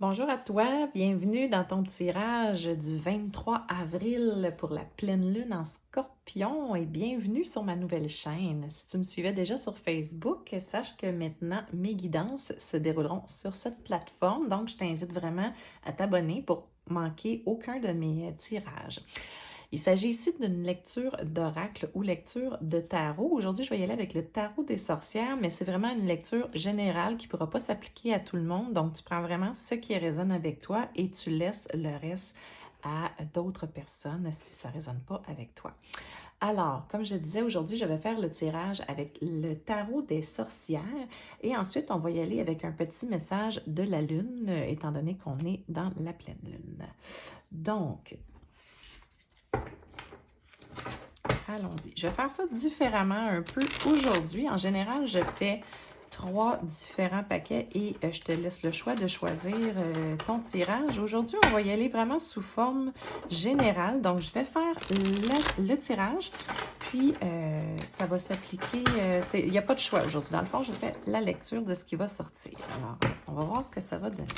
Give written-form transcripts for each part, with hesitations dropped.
Bonjour à toi, bienvenue dans ton tirage du 23 avril pour la pleine lune en Scorpion et bienvenue sur ma nouvelle chaîne. Si tu me suivais déjà sur Facebook, sache que maintenant mes guidances se dérouleront sur cette plateforme, donc je t'invite vraiment à t'abonner pour manquer aucun de mes tirages. Il s'agit ici d'une lecture d'oracle ou lecture de tarot. Aujourd'hui, je vais y aller avec le tarot des sorcières, mais c'est vraiment une lecture générale qui ne pourra pas s'appliquer à tout le monde. Donc, tu prends vraiment ce qui résonne avec toi et tu laisses le reste à d'autres personnes si ça ne résonne pas avec toi. Alors, comme je disais, aujourd'hui, je vais faire le tirage avec le tarot des sorcières et ensuite, on va y aller avec un petit message de la lune, étant donné qu'on est dans la pleine lune. Donc, allons-y. Je vais faire ça différemment un peu aujourd'hui. En général, je fais 3 différents paquets et je te laisse le choix de choisir ton tirage. Aujourd'hui, on va y aller vraiment sous forme générale. Donc, je vais faire le tirage, puis ça va s'appliquer. Il n'y a pas de choix aujourd'hui. Dans le fond, je fais la lecture de ce qui va sortir. Alors, on va voir ce que ça va donner.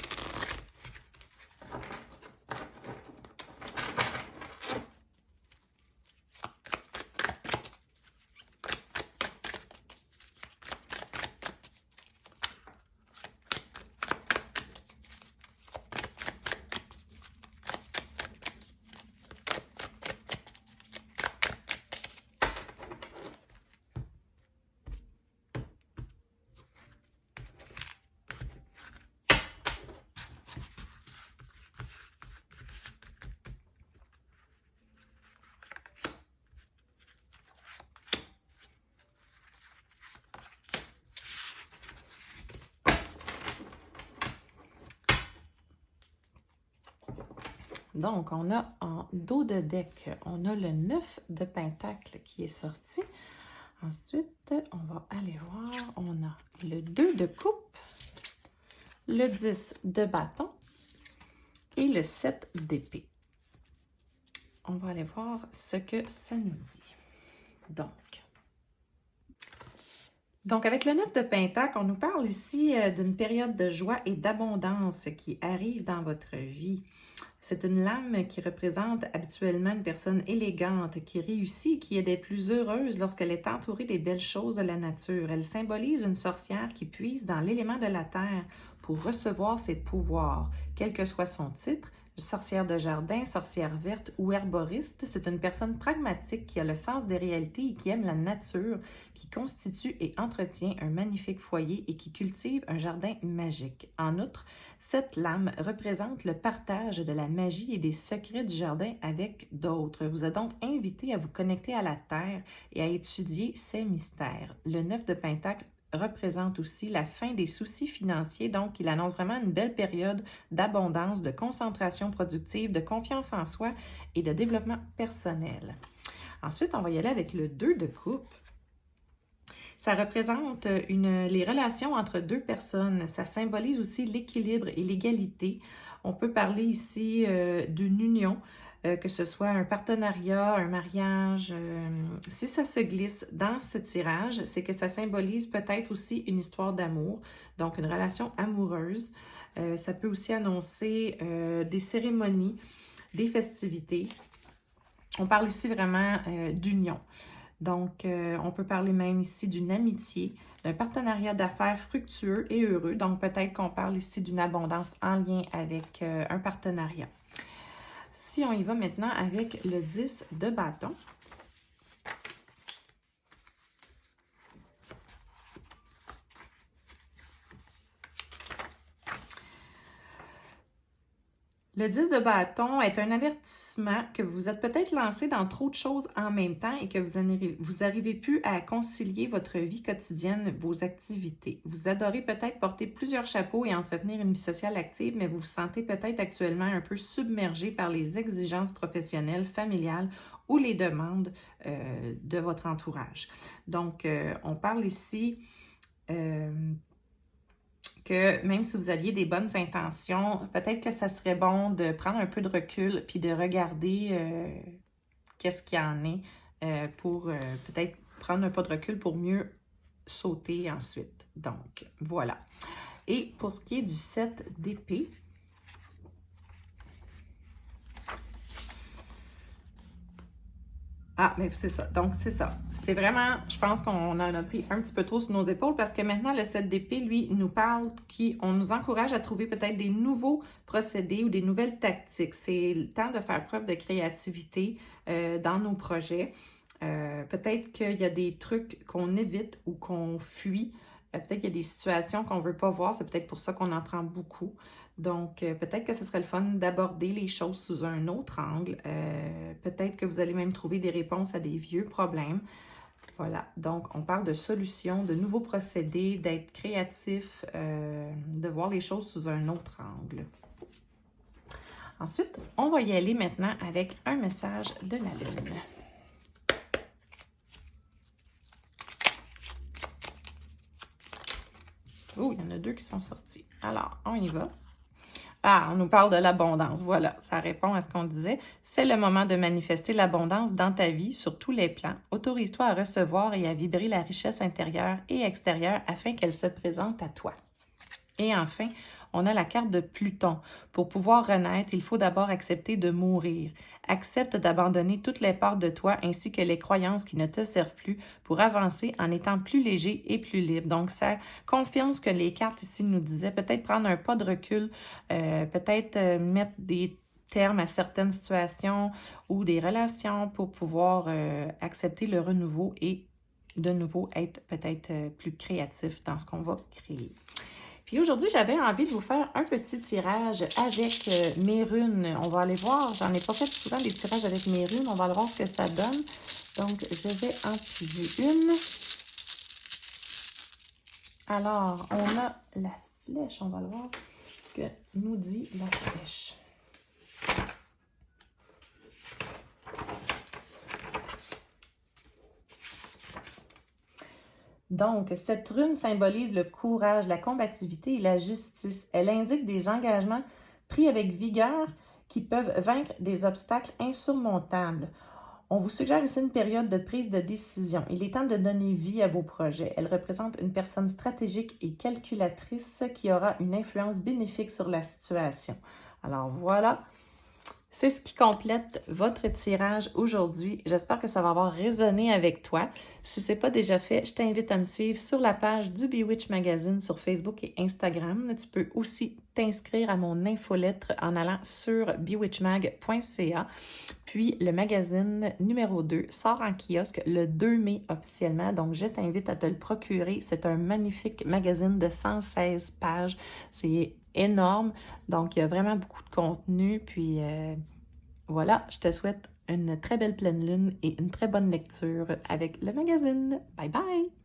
Donc, on a en dos de deck, on a le 9 de Pentacle qui est sorti. Ensuite, on va aller voir, on a le 2 de coupe, le 10 de bâton et le 7 d'épée. On va aller voir ce que ça nous dit. Donc, avec le 9 de Pentacle, on nous parle ici d'une période de joie et d'abondance qui arrive dans votre vie. C'est une lame qui représente habituellement une personne élégante, qui réussit, qui est des plus heureuses lorsqu'elle est entourée des belles choses de la nature. Elle symbolise une sorcière qui puise dans l'élément de la terre pour recevoir ses pouvoirs, quel que soit son titre. Sorcière de jardin, sorcière verte ou herboriste, c'est une personne pragmatique qui a le sens des réalités et qui aime la nature, qui constitue et entretient un magnifique foyer et qui cultive un jardin magique. En outre, cette lame représente le partage de la magie et des secrets du jardin avec d'autres. Vous êtes donc invité à vous connecter à la terre et à étudier ses mystères. Le 9 de Pentacle représente aussi la fin des soucis financiers, donc il annonce vraiment une belle période d'abondance, de concentration productive, de confiance en soi et de développement personnel. Ensuite, on va y aller avec le 2 de coupe. Ça représente les relations entre deux personnes. Ça symbolise aussi l'équilibre et l'égalité. On peut parler ici d'une union, que ce soit un partenariat, un mariage. Si ça se glisse dans ce tirage, c'est que ça symbolise peut-être aussi une histoire d'amour, donc une relation amoureuse. Ça peut aussi annoncer des cérémonies, des festivités. On parle ici vraiment d'union. Donc, on peut parler même ici d'une amitié, d'un partenariat d'affaires fructueux et heureux. Donc, peut-être qu'on parle ici d'une abondance en lien avec un partenariat. Si on y va maintenant avec le 10 de bâton. Le 10 de bâton est un avertissement que vous êtes peut-être lancé dans trop de choses en même temps et que vous n'arrivez plus à concilier votre vie quotidienne, vos activités. Vous adorez peut-être porter plusieurs chapeaux et entretenir une vie sociale active, mais vous vous sentez peut-être actuellement un peu submergé par les exigences professionnelles, familiales ou les demandes de votre entourage. Donc, on parle ici que même si vous aviez des bonnes intentions, peut-être que ça serait bon de prendre un peu de recul puis de regarder qu'est-ce qu'il y en est pour peut-être prendre un peu de recul pour mieux sauter ensuite. Donc, voilà. Et pour ce qui est du 7 d'épée, Ah, mais c'est ça. Donc, c'est ça. C'est vraiment, je pense qu'on en a pris un petit peu trop sur nos épaules parce que maintenant, le 7 d'épée, lui, nous parle on nous encourage à trouver peut-être des nouveaux procédés ou des nouvelles tactiques. C'est le temps de faire preuve de créativité dans nos projets. Peut-être qu'il y a des trucs qu'on évite ou qu'on fuit. Peut-être qu'il y a des situations qu'on ne veut pas voir. C'est peut-être pour ça qu'on en prend beaucoup. Donc, peut-être que ce serait le fun d'aborder les choses sous un autre angle. Peut-être que vous allez même trouver des réponses à des vieux problèmes. Voilà, donc on parle de solutions, de nouveaux procédés, d'être créatif, de voir les choses sous un autre angle. Ensuite, on va y aller maintenant avec un message de la Lune. Oh, il y en a 2 qui sont sortis. Alors, on y va. Ah, on nous parle de l'abondance. Voilà, ça répond à ce qu'on disait. C'est le moment de manifester l'abondance dans ta vie sur tous les plans. Autorise-toi à recevoir et à vibrer la richesse intérieure et extérieure afin qu'elle se présente à toi. Et enfin, on a la carte de Pluton. Pour pouvoir renaître, il faut d'abord accepter de mourir. Accepte d'abandonner toutes les parts de toi ainsi que les croyances qui ne te servent plus pour avancer en étant plus léger et plus libre. Donc, ça confirme ce que les cartes ici nous disaient. Peut-être prendre un pas de recul, peut-être mettre des termes à certaines situations ou des relations pour pouvoir accepter le renouveau et de nouveau être peut-être plus créatif dans ce qu'on va créer. Puis aujourd'hui, j'avais envie de vous faire un petit tirage avec mes runes. On va aller voir, j'en ai pas fait souvent des tirages avec mes runes, on va aller voir ce que ça donne. Donc, je vais en tirer une. Alors, on a la flèche, on va le voir ce que nous dit la flèche. Donc, cette rune symbolise le courage, la combativité et la justice. Elle indique des engagements pris avec vigueur qui peuvent vaincre des obstacles insurmontables. On vous suggère ici une période de prise de décision. Il est temps de donner vie à vos projets. Elle représente une personne stratégique et calculatrice qui aura une influence bénéfique sur la situation. Alors voilà. C'est ce qui complète votre tirage aujourd'hui. J'espère que ça va avoir résonné avec toi. Si ce n'est pas déjà fait, je t'invite à me suivre sur la page du Bewitch Magazine sur Facebook et Instagram. Tu peux aussi t'inscrire à mon infolettre en allant sur bewitchmag.ca. Puis le magazine numéro 2 sort en kiosque le 2 mai officiellement. Donc je t'invite à te le procurer. C'est un magnifique magazine de 116 pages. C'est énorme. Donc, il y a vraiment beaucoup de contenu. Puis, voilà, je te souhaite une très belle pleine lune et une très bonne lecture avec le magazine. Bye bye!